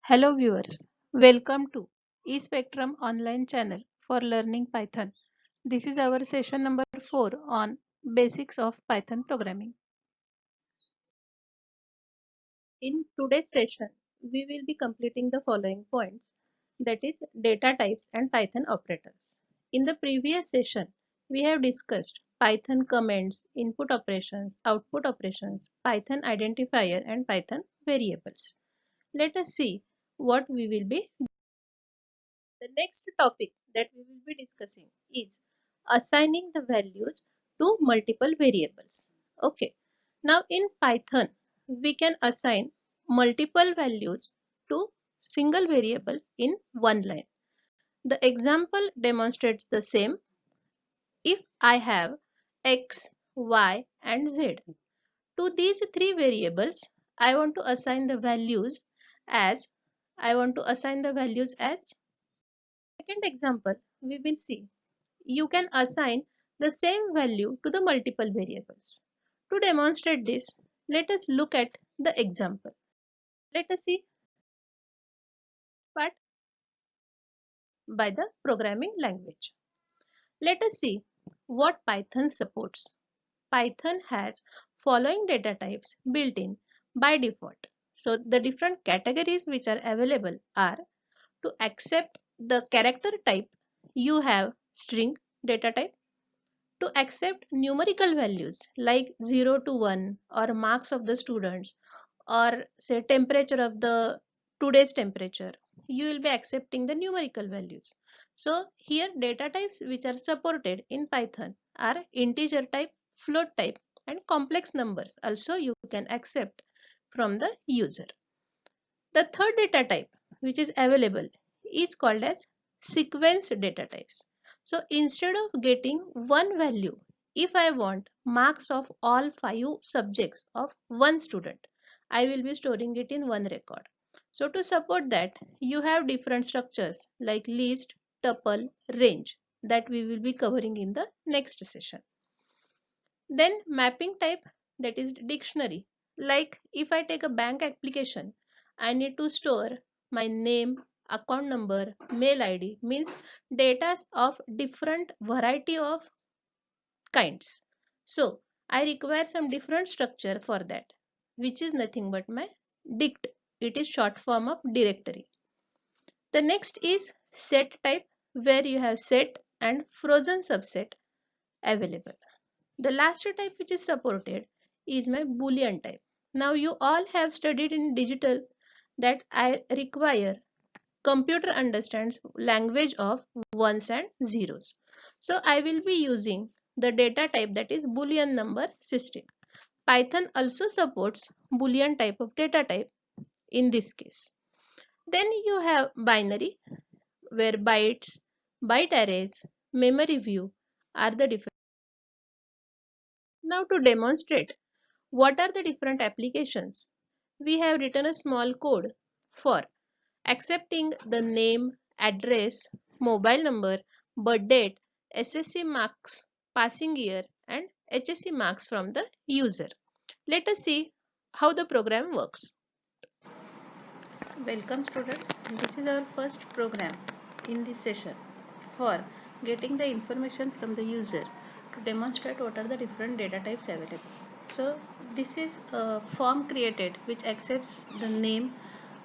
Hello viewers, welcome to eSpectrum online channel for learning Python. This is our session number 4 on basics of Python programming. In today's session, we will be completing the following points, that is data types and Python operators. In the previous session, we have discussed Python commands, input operations, output operations, Python identifier and Python variables. Let us see what we will be. The next topic that we will be discussing is assigning the values to multiple variables. Okay. Now in Python, we can assign multiple values to single variables in one line. The example demonstrates the same. If I have x, y and z. To these three variables, I want to assign the values as second example, we will see you can assign the same value to the multiple variables. To demonstrate this, let us look at the example. Let us see part by the programming language. Let us see what Python supports. Python has following data types built in by default. So the different categories which are available are: to accept the character type, you have string data type. To accept numerical values like 0 to 1 or marks of the students or say temperature of the today's temperature, you will be accepting the numerical values. So here data types which are supported in Python are integer type, float type and complex numbers also you can accept from the user. The third data type which is available is called as sequence data types. So instead of getting one value, if I want marks of all 5 subjects of one student, I will be storing it in one record. So to support that, you have different structures like list, tuple, range that we will be covering in the next session. Then mapping type, that is dictionary. Like if I take a bank application, I need to store my name, account number, mail ID, means data of different variety of kinds. So I require some different structure for that, which is nothing but my dict. It is short form of directory. The next is set type, where you have set and frozen subset available. The last type which is supported is my Boolean type. Now you all have studied in digital that I require computer understands language of ones and zeros. So I will be using the data type, that is Boolean number system. Python also supports Boolean type of data type in this case. Then you have binary, where bytes, byte arrays, memory view are the different. Now to demonstrate what are the different applications, we have written a small code for accepting the name, address, mobile number, birth date, SSC marks, passing year and HSC marks from the user. Let us see how the program works. Welcome students, this is our first program in this session for getting the information from the user to demonstrate what are the different data types available. So this is a form created which accepts the name,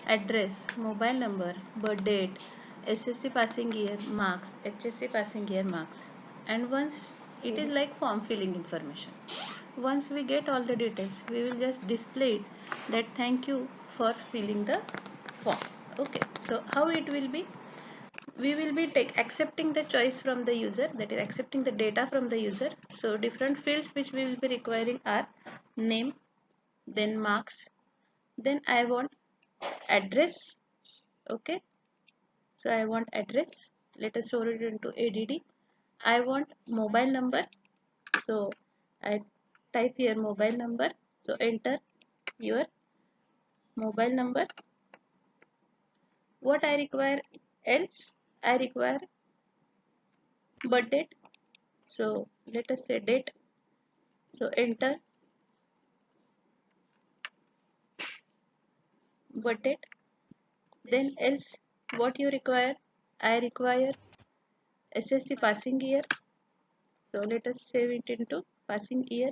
address, mobile number, birth date, SSC passing year marks, HSC passing year marks, and once it is like form filling information. Once we get all the details, we will just display it that thank you for filling the form. Okay, so how it will be? We will be accepting the choice from the user, that is accepting the data from the user. So different fields which we will be requiring are name, then marks, then I want address. Okay, so I want address, let us store it into add. I want mobile number, so I type here mobile number, so enter your mobile number. What I require else, I require birth date, so let us say date, so enter birth date. Then else what you require? I require SSC passing year. So let us save it into passing year.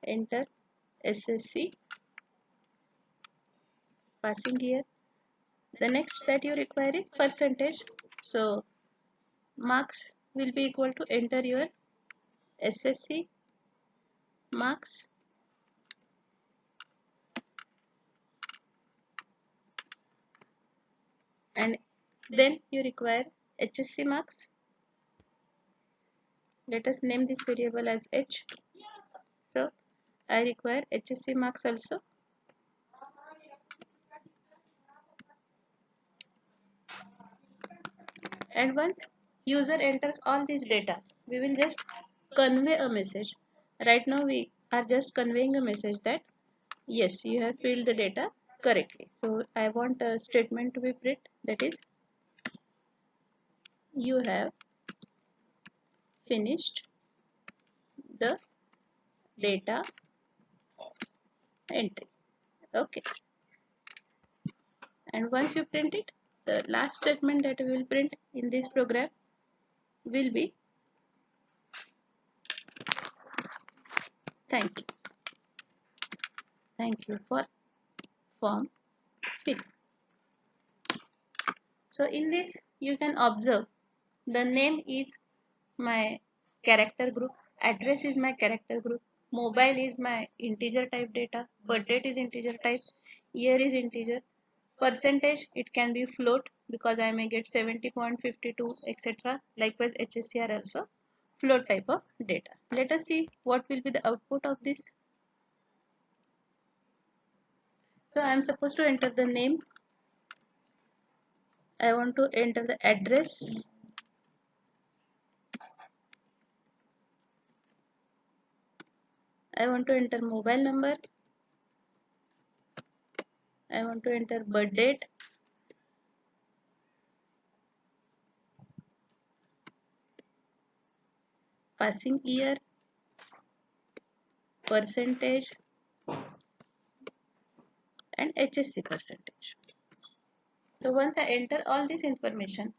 Enter SSC passing year. The next that you require is percentage. So marks will be equal to enter your SSC marks and then you require HSC marks. Let us name this variable as H. So I require HSC marks also. And once user enters all this data, we will just convey a message. Right now we are just conveying a message that yes, you have filled the data correctly. So I want a statement to be print, that is you have finished the data entry. Okay. And once you print it, the last statement that we will print in this program will be thank you. Thank you for form fill. So in this you can observe the name is my character group, address is my character group, mobile is my integer type data, birth date is integer type, year is integer, percentage it can be float because I may get 70.52 etc. Likewise HSC are also float type of data. Let us see what will be the output of this. So I am supposed to enter the name, I want to enter the address, I want to enter mobile number, I want to enter birth date, passing year, percentage and HSC percentage. So once I enter all this information,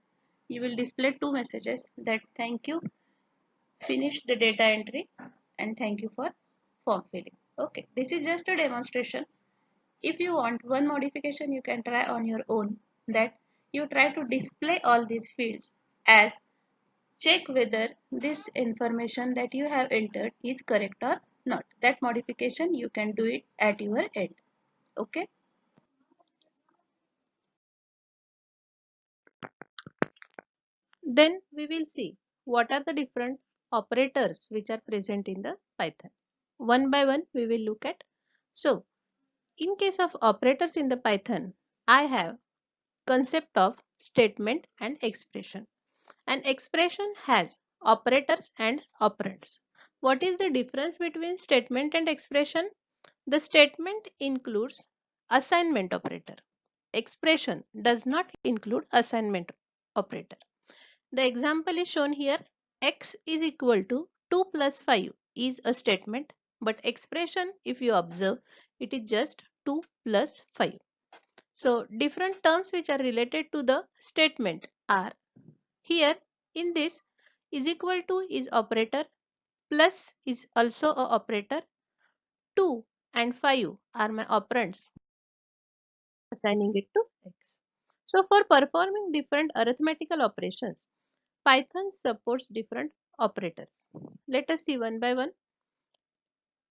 you will display two messages that thank you, finish the data entry and thank you for form filling. Okay, this is just a demonstration. If you want one modification, you can try on your own, that you try to display all these fields as check whether this information that you have entered is correct or not. That modification you can do it at your end. Okay. Then we will see what are the different operators which are present in the Python. One by one we will look at. So in case of operators in the Python, I have concept of statement and expression. An expression has operators and operands. What is the difference between statement and expression? The statement includes assignment operator. Expression does not include assignment operator. The example is shown here. X is equal to 2 plus 5 is a statement, but expression, if you observe, it is just 2 plus 5. So different terms which are related to the statement are here. In this, is equal to is operator, plus is also a operator, 2 and 5 are my operands, assigning it to X. So for performing different arithmetical operations, Python supports different operators. Let us see one by one.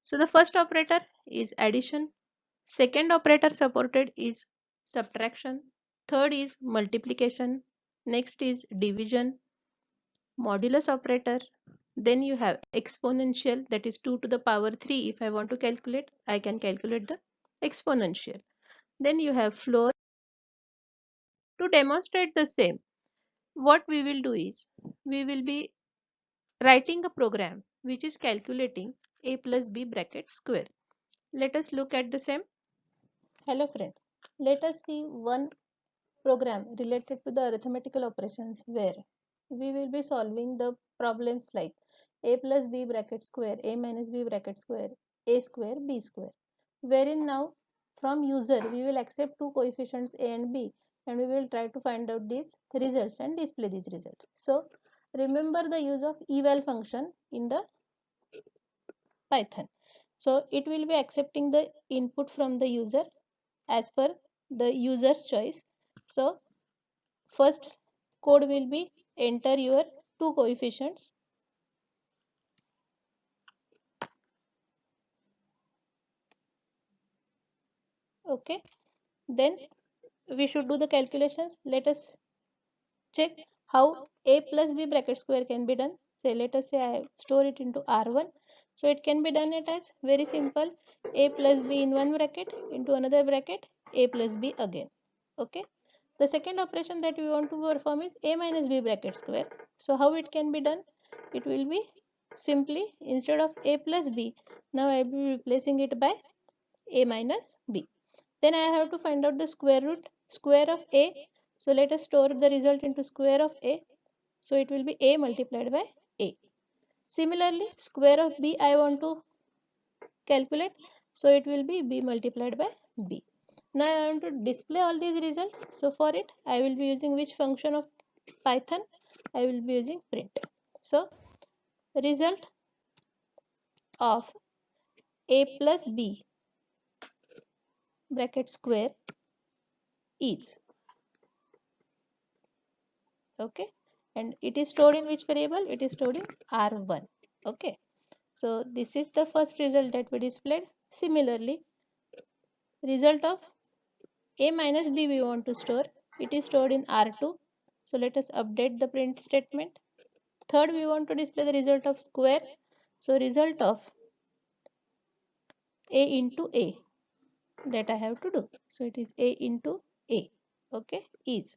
So the first operator is addition, second operator supported is subtraction, third is multiplication, next is division, modulus operator, then you have exponential, that is 2 to the power 3. If I want to calculate, I can calculate the exponential. Then you have floor. To demonstrate the same, what we will do is we will be writing a program which is calculating a plus b bracket square. Let us look at the same. Hello friends, let us see one program related to the arithmetical operations where we will be solving the problems like a plus b bracket square, a minus b bracket square, a square, b square, wherein now from user we will accept two coefficients a and b, and we will try to find out these results and display these results. So remember the use of eval function in the Python. So it will be accepting the input from the user as per the user's choice. So first code will be enter your two coefficients. Okay, then we should do the calculations. Let us check how a plus b bracket square can be done. Say let us say I store it into R1. So it can be done it as very simple, a plus b in one bracket into another bracket, a plus b again. Okay. The second operation that we want to perform is a minus b bracket square. So how it can be done? It will be simply instead of a plus b, now I will be replacing it by a minus b. Then I have to find out the square of a. So let us store the result into square of a. So it will be a multiplied by a. Similarly, square of b I want to calculate. So it will be b multiplied by b. Now I want to display all these results. So for it, I will be using which function of Python? I will be using print. So result of a plus b bracket square is, okay, and it is stored in which variable? It is stored in R1. Okay, so this is the first result that we displayed. Similarly, result of a minus b we want to store, it is stored in R2. So let us update the print statement. Third, we want to display the result of square. So result of a into a, that I have to do. So it is a into a. Okay, is,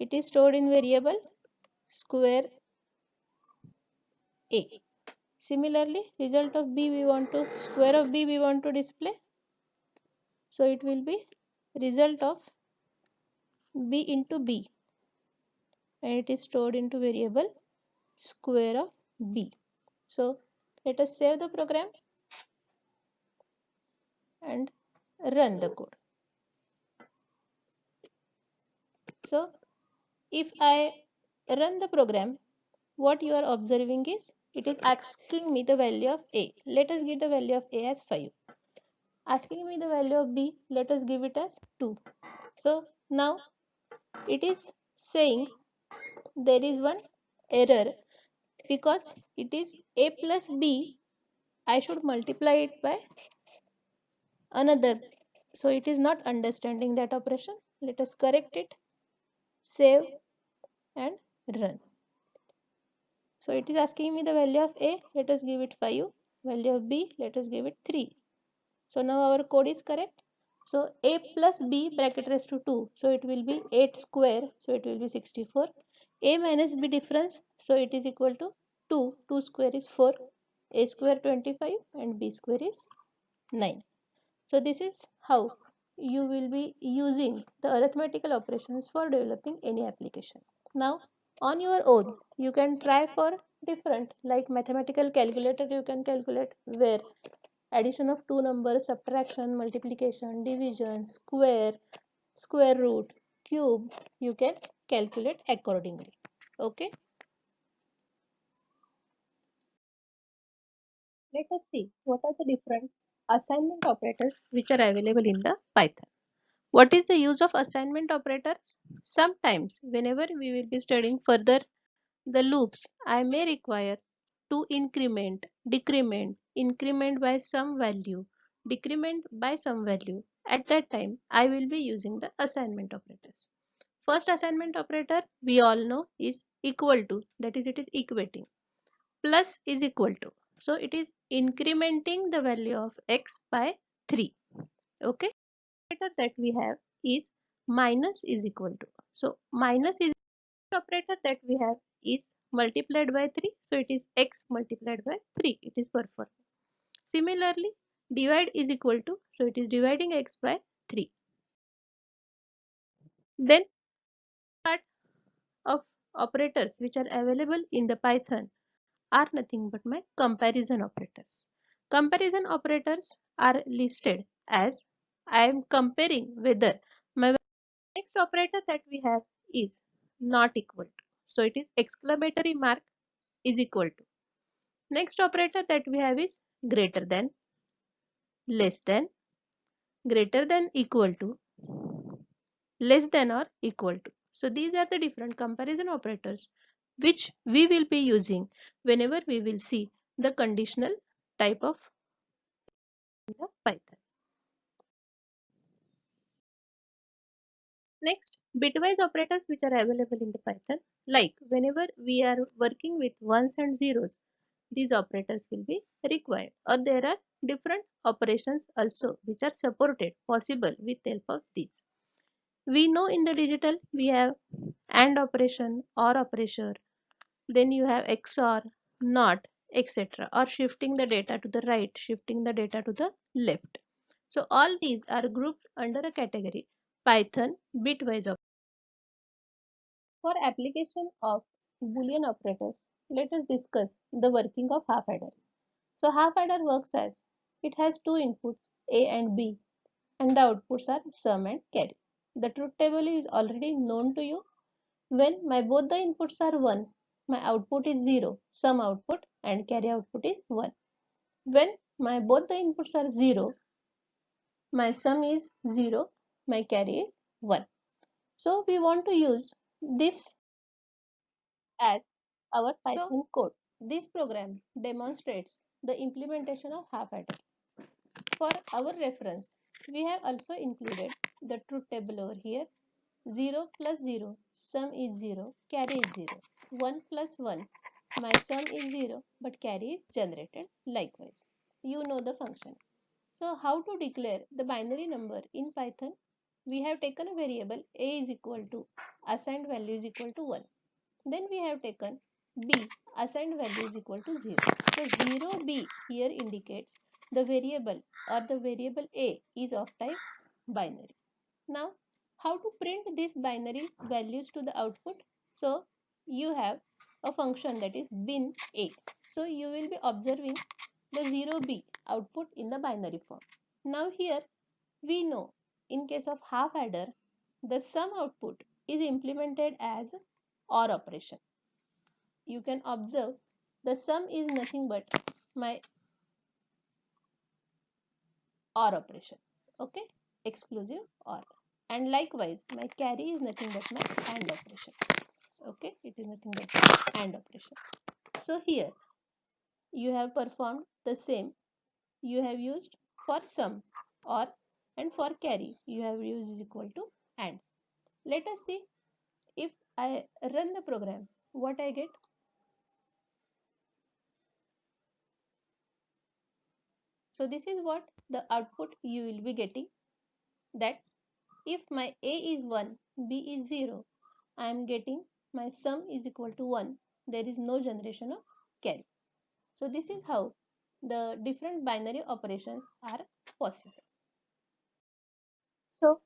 it is stored in variable square a. Similarly, result of b we want to, square of b we want to display. So it will be result of b into b, and it is stored into variable square of b. So let us save the program and run the code. So if I run the program, what you are observing is it is asking me the value of a. Let us give the value of a as 5. Asking me the value of b, let us give it as 2. So now it is saying there is one error because it is a plus b. I should multiply it by another. So it is not understanding that operation. Let us correct it, save and run. So it is asking me the value of a, let us give it 5. Value of b, let us give it 3. So now our code is correct. So a plus b bracket raised to 2. So it will be 8 square. So it will be 64. A minus b difference. So it is equal to 2. 2 square is 4. A square 25 and b square is 9. So this is how you will be using the arithmetical operations for developing any application. Now on your own you can try for different, like mathematical calculator you can calculate, where addition of two numbers, subtraction, multiplication, division, square, square root, cube, you can calculate accordingly. Okay, let us see what are the different assignment operators which are available in the Python. What is the use of assignment operators? Sometimes whenever we will be studying further the loops, I may require to increment, decrement, increment by some value, decrement by some value. At that time, I will be using the assignment operators. First assignment operator we all know is equal to, that is it is equating. Plus is equal to. So it is incrementing the value of x by 3. Okay. Operator that we have is minus is equal to. So minus is operator that we have is multiplied by 3. So it is x multiplied by 3. It is performed. Similarly, divide is equal to. So it is dividing x by 3. Then part of operators which are available in the Python are nothing but my comparison operators. Comparison operators are listed as I am comparing whether my Next operator that we have is not equal to. So it is exclamatory mark is equal to. Next operator that we have is greater than, less than, greater than equal to, less than or equal to. So these are the different comparison operators which we will be using whenever we will see the conditional type of Python. Next, bitwise operators which are available in the Python, like whenever we are working with ones and zeros, these operators will be required, or there are different operations also which are supported possible with help of these. We know in the digital we have AND operation, OR operation, then you have XOR, NOT, etc., or shifting the data to the right, shifting the data to the left. So all these are grouped under a category Python bitwise operators. For application of Boolean operators, let us discuss the working of half adder. So half adder works as it has two inputs A and B, and the outputs are sum and carry. The truth table is already known to you. When my both the inputs are 1, my output is 0, sum output and carry output is 1. When my both the inputs are 0, my sum is 0, my carry is 1. So we want to use this as our Python code. This program demonstrates the implementation of half adder. For our reference, we have also included the truth table over here. 0 plus 0, sum is 0, carry is 0. 1 plus 1, my sum is 0, but carry is generated likewise. You know the function. So how to declare the binary number in Python? We have taken a variable a is equal to assigned value is equal to 1. Then we have taken b, assigned value is equal to 0. So 0b here indicates the variable or the variable a is of type binary. Now how to print these binary values to the output? So you have a function that is bin a. So you will be observing the 0b output in the binary form. Now here we know in case of half adder the sum output is implemented as OR operation. You can observe the sum is nothing but my OR operation, okay, exclusive OR, and likewise my carry is nothing but my AND operation, okay, it is nothing but my AND operation. So here you have performed the same. You have used for sum OR, and for carry you have used is equal to AND. Let us see if I run the program what I get. So this is what the output you will be getting, that if my a is 1, b is 0, I am getting my sum is equal to 1. There is no generation of carry. So this is how the different binary operations are possible. So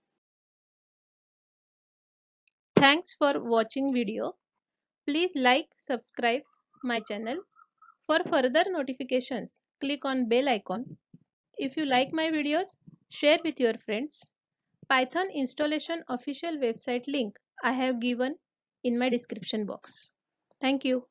thanks for watching video. Please like, subscribe my channel. For further notifications, click on bell icon. If you like my videos, share with your friends. Python installation official website link I have given in my description box. Thank you.